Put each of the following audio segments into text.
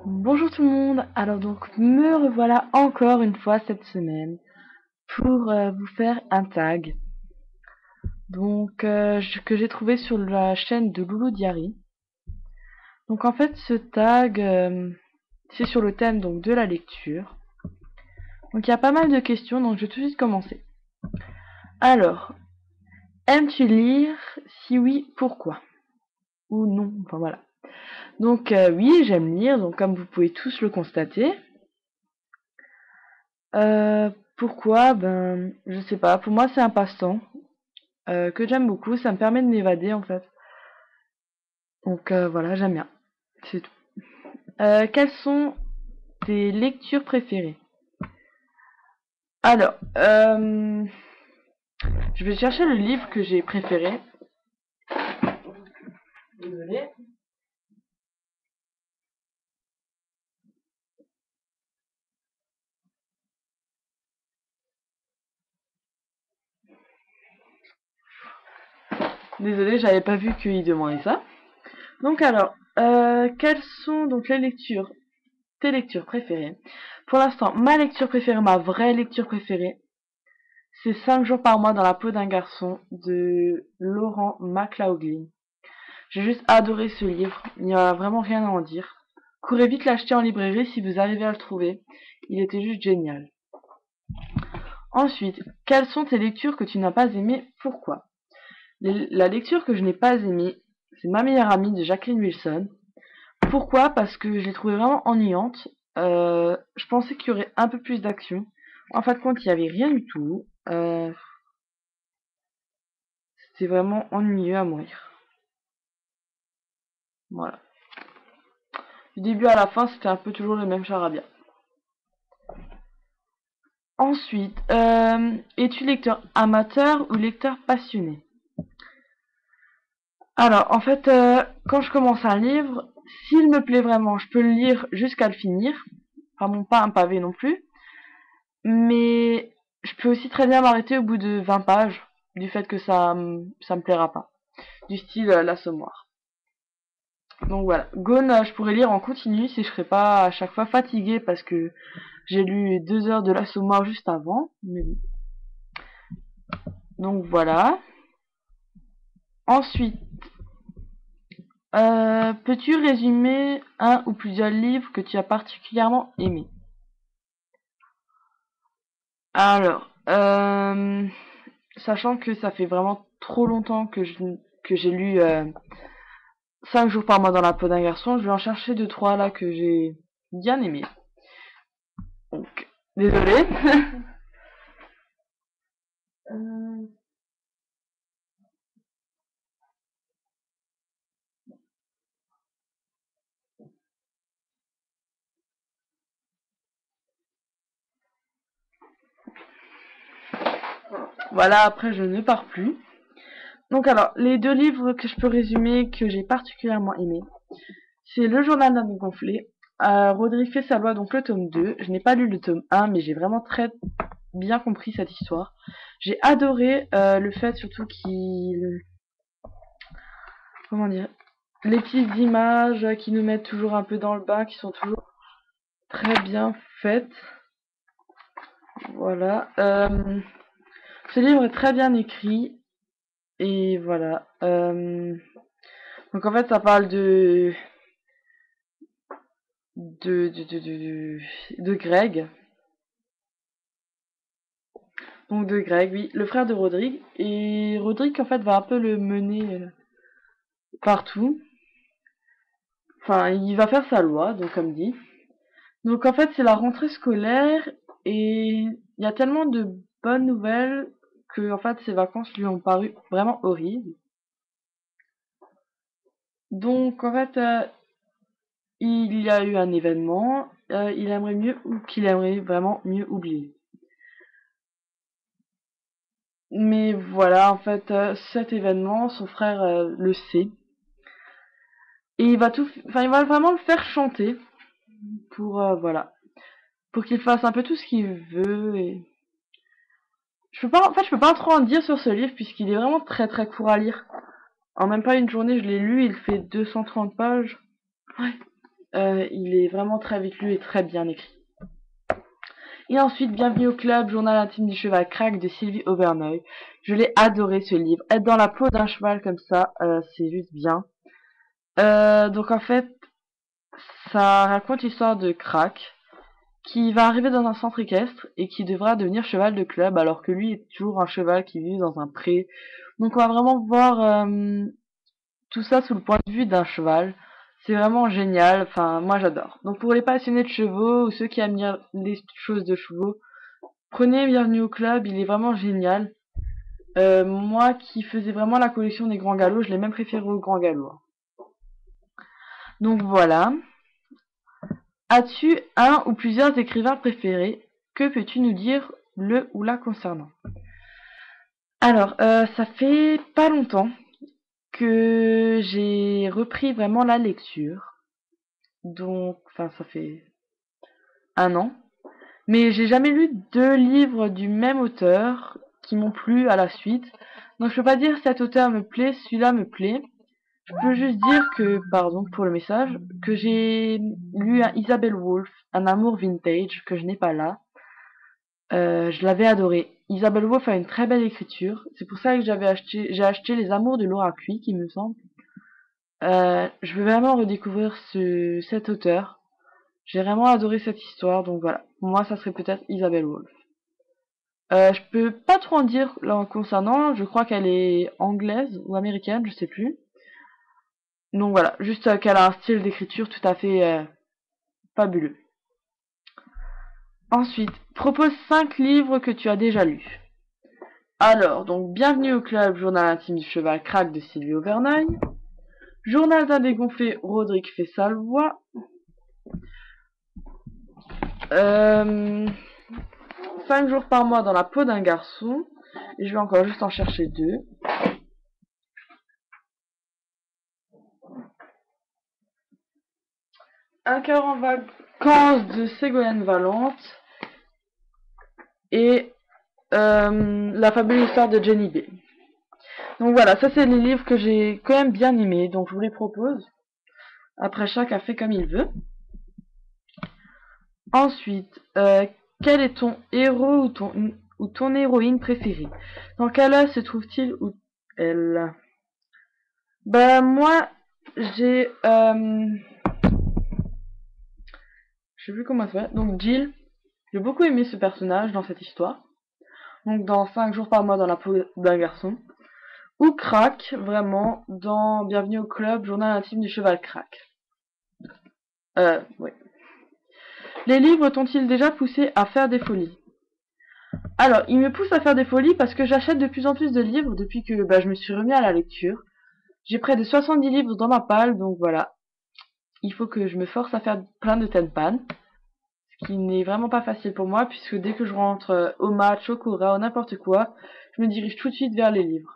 Bonjour tout le monde, alors donc me revoilà encore une fois cette semaine pour vous faire un tag que j'ai trouvé sur la chaîne de Loulou Diary. Donc en fait ce tag c'est sur le thème donc de la lecture. Donc il y a pas mal de questions donc je vais tout de suite commencer. Alors, aimes-tu lire? Si oui, pourquoi? Ou non, enfin voilà. Donc oui, j'aime lire, donc comme vous pouvez tous le constater. Pourquoi? Ben, je sais pas. Pour moi, c'est un passe-temps que j'aime beaucoup. Ça me permet de m'évader en fait. Donc voilà, j'aime bien. C'est tout. Quelles sont tes lectures préférées? Alors, je vais chercher le livre que j'ai préféré. Désolée. Désolée, j'avais pas vu qu'il demandait ça. Donc alors, quelles sont donc tes lectures préférées? Pour l'instant, ma lecture préférée, ma vraie lecture préférée, c'est 5 jours par mois dans la peau d'un garçon de Laurent McLaughlin. J'ai juste adoré ce livre, il n'y a vraiment rien à en dire. Courez vite l'acheter en librairie si vous arrivez à le trouver, il était juste génial. Ensuite, quelles sont tes lectures que tu n'as pas aimées? Pourquoi? La lecture que je n'ai pas aimée, c'est Ma meilleure amie de Jacqueline Wilson. Pourquoi? Parce que je l'ai trouvée vraiment ennuyante. Je pensais qu'il y aurait un peu plus d'action. En fin de compte, il n'y avait rien du tout. C'était vraiment ennuyeux à mourir. Voilà. Du début à la fin, c'était un peu toujours le même charabia. Ensuite, es-tu lecteur amateur ou lecteur passionné? Alors, en fait, quand je commence un livre, s'il me plaît vraiment, je peux le lire jusqu'à le finir. Enfin bon, pas un pavé non plus. Mais je peux aussi très bien m'arrêter au bout de 20 pages, du fait que ça me plaira pas. Du style l'Assommoir. Donc voilà. Gone, je pourrais lire en continu si je serais pas à chaque fois fatiguée parce que j'ai lu 2 heures de l'Assommoir juste avant. Mais bon. Donc voilà. Ensuite, peux-tu résumer un ou plusieurs livres que tu as particulièrement aimés? Alors, sachant que ça fait vraiment trop longtemps que j'ai lu 5 jours par mois dans la peau d'un garçon, je vais en chercher 2-3 là que j'ai bien aimé. Donc, désolée. Euh, voilà, après je ne pars plus. Donc alors, les 2 livres que je peux résumer que j'ai particulièrement aimé, c'est Le journal d'un gonflé. Roderick fait sa loi, donc le tome 2. Je n'ai pas lu le tome 1, mais j'ai vraiment très bien compris cette histoire. J'ai adoré le fait surtout qu'il... Comment dire? Les petites images qui nous mettent toujours un peu dans le bain, qui sont toujours très bien faites. Voilà. Ce livre est très bien écrit. Et voilà. Donc en fait, ça parle de Greg. Donc de Greg, oui, le frère de Rodrigue. Et Rodrigue, en fait, va un peu le mener partout. Enfin, il va faire sa loi, donc comme dit. Donc en fait, c'est la rentrée scolaire et il y a tellement de bonnes nouvelles que en fait, ces vacances lui ont paru vraiment horribles. Donc en fait, il y a eu un événement, il aimerait mieux ou qu'il aimerait vraiment mieux oublier. Mais voilà, en fait, cet événement, son frère le sait. Et enfin, il va vraiment le faire chanter pour, voilà, pour qu'il fasse un peu tout ce qu'il veut. Et je peux pas trop en dire sur ce livre puisqu'il est vraiment très très court à lire. En même pas une journée, je l'ai lu, il fait 230 pages. Ouais. Il est vraiment très vite lu et très bien écrit. Et ensuite, Bienvenue au club, journal intime du cheval crack de Sylvie Auberneuil. Je l'ai adoré ce livre. Être dans la peau d'un cheval comme ça, c'est juste bien. Donc en fait, ça raconte l'histoire de Crack, qui va arriver dans un centre équestre et qui devra devenir cheval de club alors que lui est toujours un cheval qui vit dans un pré. Donc on va vraiment voir tout ça sous le point de vue d'un cheval. C'est vraiment génial, enfin moi j'adore. Donc pour les passionnés de chevaux ou ceux qui aiment lire les choses de chevaux, prenez Bienvenue au club, il est vraiment génial. Moi qui faisais vraiment la collection des grands galops, je l'ai même préféré au grand galop. Donc voilà. As-tu un ou plusieurs écrivains préférés? Que peux-tu nous dire le ou la concernant? Alors, ça fait pas longtemps que j'ai repris vraiment la lecture. Donc, enfin, ça fait un an. Mais j'ai jamais lu deux livres du même auteur qui m'ont plu à la suite. Donc, je peux pas dire cet auteur me plaît, celui-là me plaît. Je peux juste dire que, pardon pour le message, que j'ai lu un Isabelle Wolf, Un amour vintage, que je n'ai pas là. Je l'avais adoré. Isabelle Wolf a une très belle écriture. C'est pour ça que j'ai acheté Les Amours de Laura Cui, qui me semble. Je veux vraiment redécouvrir cet auteur. J'ai vraiment adoré cette histoire, donc voilà. Pour moi, ça serait peut-être Isabelle Wolf. Je peux pas trop en dire là concernant. Je crois qu'elle est anglaise ou américaine, je sais plus. Donc voilà, juste qu'elle a un style d'écriture tout à fait fabuleux. Ensuite, propose 5 livres que tu as déjà lus. Alors, donc, Bienvenue au club, journal intime du cheval crack de Sylvie Auberneuil. Journal d'un dégonflé, Roderick Fessalvoix. 5 jours par mois dans la peau d'un garçon. Et je vais encore juste en chercher 2. Un cœur en vacances de Ségolène Valente. Et La fabuleuse histoire de Jenny B. Donc voilà, ça c'est les livres que j'ai quand même bien aimés, donc je vous les propose. Après, chacun fait comme il veut. Ensuite, quel est ton héros ou ton héroïne préférée? Dans quel âge se trouve-t-il ou elle? Ben moi, j'ai... je sais plus comment ça s'appelle. Donc Jill, j'ai beaucoup aimé ce personnage dans cette histoire. Donc dans 5 jours par mois dans la peau d'un garçon. Ou Crack, vraiment, dans Bienvenue au club, journal intime du cheval Crack. Oui. Les livres t'ont-ils déjà poussé à faire des folies? Alors, ils me poussent à faire des folies parce que j'achète de plus en plus de livres depuis que je me suis remis à la lecture. J'ai près de 70 livres dans ma palle, donc voilà. Il faut que je me force à faire plein de tenpan, ce qui n'est vraiment pas facile pour moi, puisque dès que je rentre au match, au cours, ou n'importe quoi, je me dirige tout de suite vers les livres.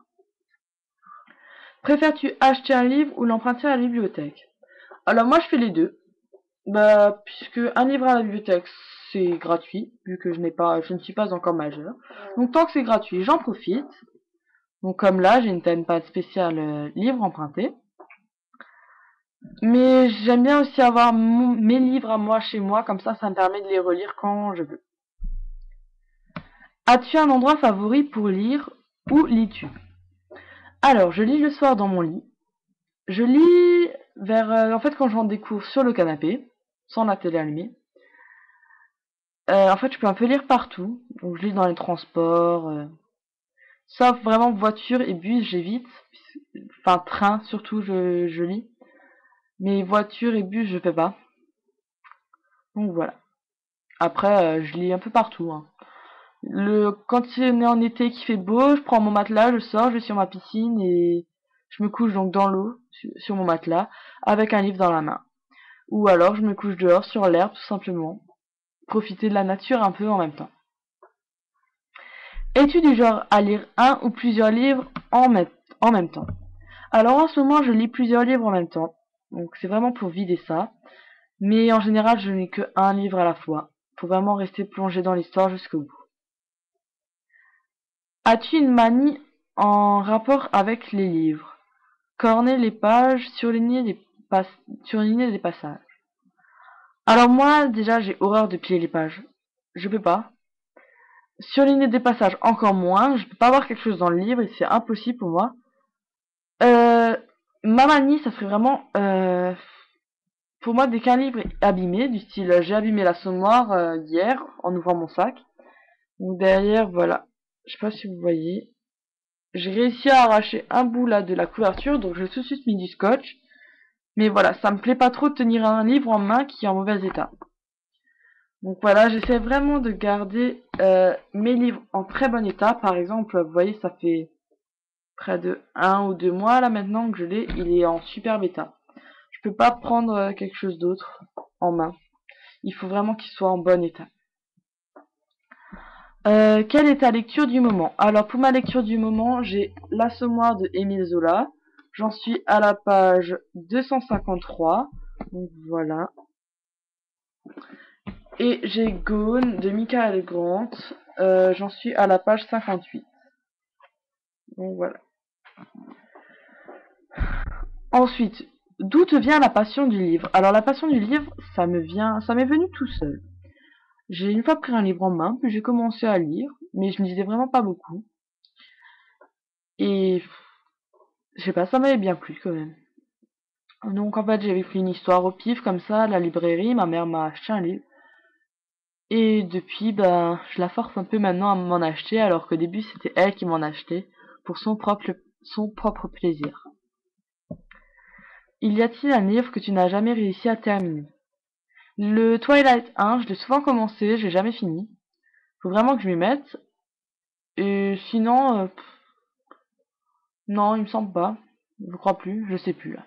Préfères-tu acheter un livre ou l'emprunter à la bibliothèque? Alors moi je fais les deux. Puisque un livre à la bibliothèque c'est gratuit, vu que je ne suis pas encore majeur. Donc tant que c'est gratuit, j'en profite. Donc comme là, j'ai une tenpad spéciale livre emprunté. Mais j'aime bien aussi avoir mes livres à moi chez moi, comme ça me permet de les relire quand je veux. As-tu un endroit favori pour lire? Où lis-tu? Alors, je lis le soir dans mon lit. Je lis en fait, quand je rentre des cours sur le canapé, sans la télé allumée. En fait, je peux un peu lire partout. Donc, je lis dans les transports. Sauf vraiment voiture et bus, j'évite. Enfin, train, surtout, je lis. Mais voiture et bus, je fais pas. Donc, voilà. Après, je lis un peu partout. Hein. Quand on est en été qu'il fait beau, je prends mon matelas, je sors, je vais sur ma piscine et je me couche donc dans l'eau, sur mon matelas, avec un livre dans la main. Ou alors, je me couche dehors, sur l'herbe, tout simplement. Profiter de la nature un peu en même temps. Es-tu du genre à lire un ou plusieurs livres en même temps? Alors en ce moment, je lis plusieurs livres en même temps. Donc c'est vraiment pour vider ça. Mais en général, je ne lis que un livre à la fois. Pour vraiment rester plongé dans l'histoire jusqu'au bout. As-tu une manie en rapport avec les livres? Corner les pages, surligner les passages. Alors moi, déjà, j'ai horreur de plier les pages. Je peux pas. Surligner des passages, encore moins. Je peux pas voir quelque chose dans le livre et c'est impossible pour moi. Euh, Ma manie, ça serait vraiment... pour moi, dès qu'un livre est abîmé, du style j'ai abîmé l'assommoir hier en ouvrant mon sac. Donc derrière, voilà. Je sais pas si vous voyez. J'ai réussi à arracher un bout là de la couverture, donc j'ai tout de suite mis du scotch. Mais voilà, ça me plaît pas trop de tenir un livre en main qui est en mauvais état. Donc voilà, j'essaie vraiment de garder mes livres en très bon état. Par exemple, vous voyez, ça fait près de 1 ou 2 mois là maintenant que je l'ai, il est en superbe état. Je peux pas prendre quelque chose d'autre en main. Il faut vraiment qu'il soit en bon état. Quelle est ta lecture du moment? Alors pour ma lecture du moment, j'ai L'Assommoir de Émile Zola. J'en suis à la page 253. Donc voilà. Et j'ai Gone de Michael Grant. J'en suis à la page 58. Donc voilà. Ensuite, d'où te vient la passion du livre? Alors la passion du livre, ça m'est venu tout seul. J'ai une fois pris un livre en main, puis j'ai commencé à lire, mais je ne lisais vraiment pas beaucoup. Et je sais pas, ça m'avait bien plu quand même. Donc en fait, j'avais pris une histoire au pif comme ça à la librairie, ma mère m'a acheté un livre. Et depuis, ben, je la force un peu maintenant à m'en acheter, alors qu'au début, c'était elle qui m'en achetait pour son propre plaisir. Y a-t-il un livre que tu n'as jamais réussi à terminer? Le Twilight 1, je l'ai souvent commencé, j'ai jamais fini. Faut vraiment que je m'y mette. Et sinon, non, il me semble pas. Je crois plus, je sais plus là.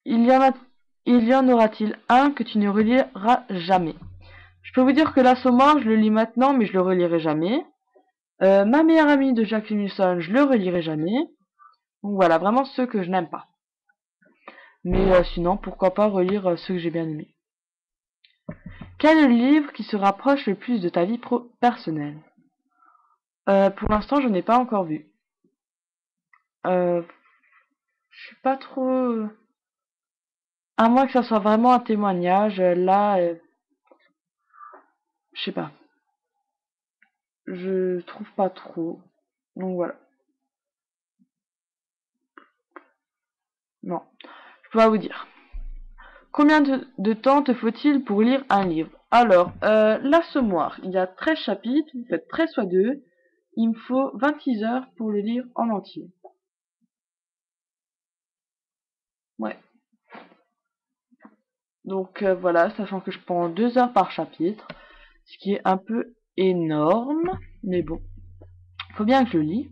Il y en a, il y en aura-t-il un que tu ne reliras jamais? Je peux vous dire que l'Assommoir, je le lis maintenant, mais je le relirai jamais. Ma meilleure amie de Jacqueline Wilson, je le relirai jamais. Donc voilà, vraiment ceux que je n'aime pas. Mais sinon, pourquoi pas relire ceux que j'ai bien aimés. Quel est le livre qui se rapproche le plus de ta vie personnelle? Pour l'instant, je n'ai pas encore vu. Je suis pas trop... À moins que ça soit vraiment un témoignage, là, je sais pas. Je trouve pas trop. Donc voilà. Non, je peux pas vous dire. Combien de temps te faut-il pour lire un livre? Alors, l'Assommoir, il y a 13 chapitres, vous faites 13 fois 2. Il me faut 26 heures pour le lire en entier. Ouais. Donc voilà, sachant que je prends 2 heures par chapitre, ce qui est un peu énorme, mais bon, faut bien que je lis.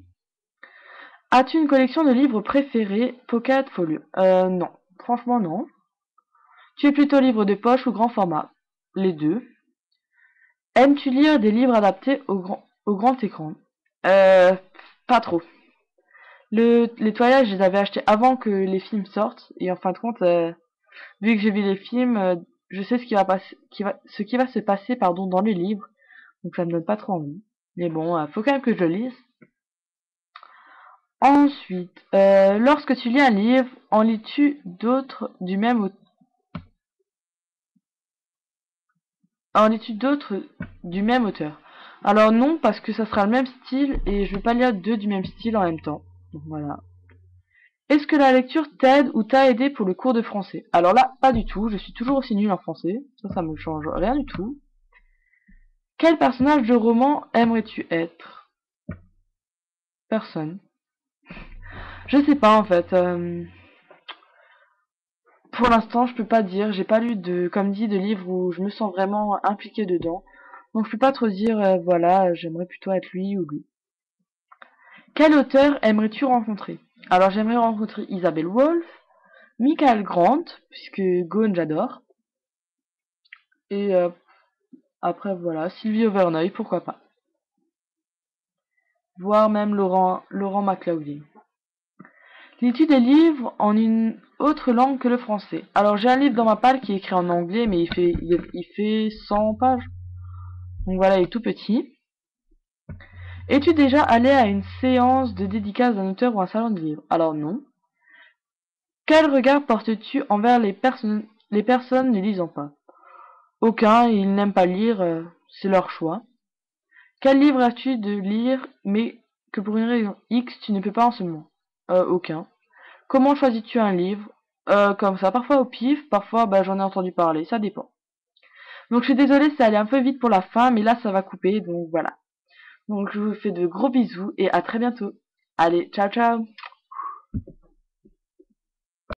As-tu une collection de livres préférés, pocket, folio? Non, franchement non. Tu es plutôt livre de poche ou grand format? Les deux. Aimes-tu lire des livres adaptés au grand écran? Euh, Pas trop. Les toilettes, je les avais achetés avant que les films sortent, et en fin de compte, vu que j'ai vu les films, je sais ce qui va se passer, pardon, dans les livres, donc ça me donne pas trop envie. Mais bon, faut quand même que je le lise. Ensuite, lorsque tu lis un livre, en lis-tu d'autres du même auteur? Alors non, parce que ça sera le même style et je vais pas lire deux du même style en même temps. Donc voilà. Est-ce que la lecture t'aide ou t'a aidé pour le cours de français? Alors là, pas du tout. Je suis toujours aussi nulle en français. Ça me change rien du tout. Quel personnage de roman aimerais-tu être? Personne. Je sais pas en fait. Pour l'instant, je peux pas dire. J'ai pas lu comme dit, de livres où je me sens vraiment impliquée dedans. Donc je peux pas trop dire, voilà, j'aimerais plutôt être lui ou lui. Quel auteur aimerais-tu rencontrer? Alors j'aimerais rencontrer Isabelle Wolf, Michael Grant, puisque Gone j'adore. Et après voilà, Sylvie Overneuil, pourquoi pas. Voire même Laurent McLaughlin. Lis-tu des livres en une autre langue que le français? Alors j'ai un livre dans ma palle qui est écrit en anglais, mais il fait 100 pages. Donc voilà, il est tout petit. Es-tu déjà allé à une séance de dédicace d'un auteur ou un salon de livres? Alors non. Quel regard portes-tu envers les personnes ne lisant pas. Aucun, ils n'aiment pas lire, c'est leur choix. Quel livre as-tu de lire, mais que pour une raison X, tu ne peux pas en ce moment? Aucun. Comment choisis-tu un livre? Comme ça, parfois au pif, parfois bah, j'en ai entendu parler, ça dépend. Donc je suis désolée, ça allait un peu vite pour la fin, mais là ça va couper, donc voilà. Donc je vous fais de gros bisous et à très bientôt. Allez, ciao ciao!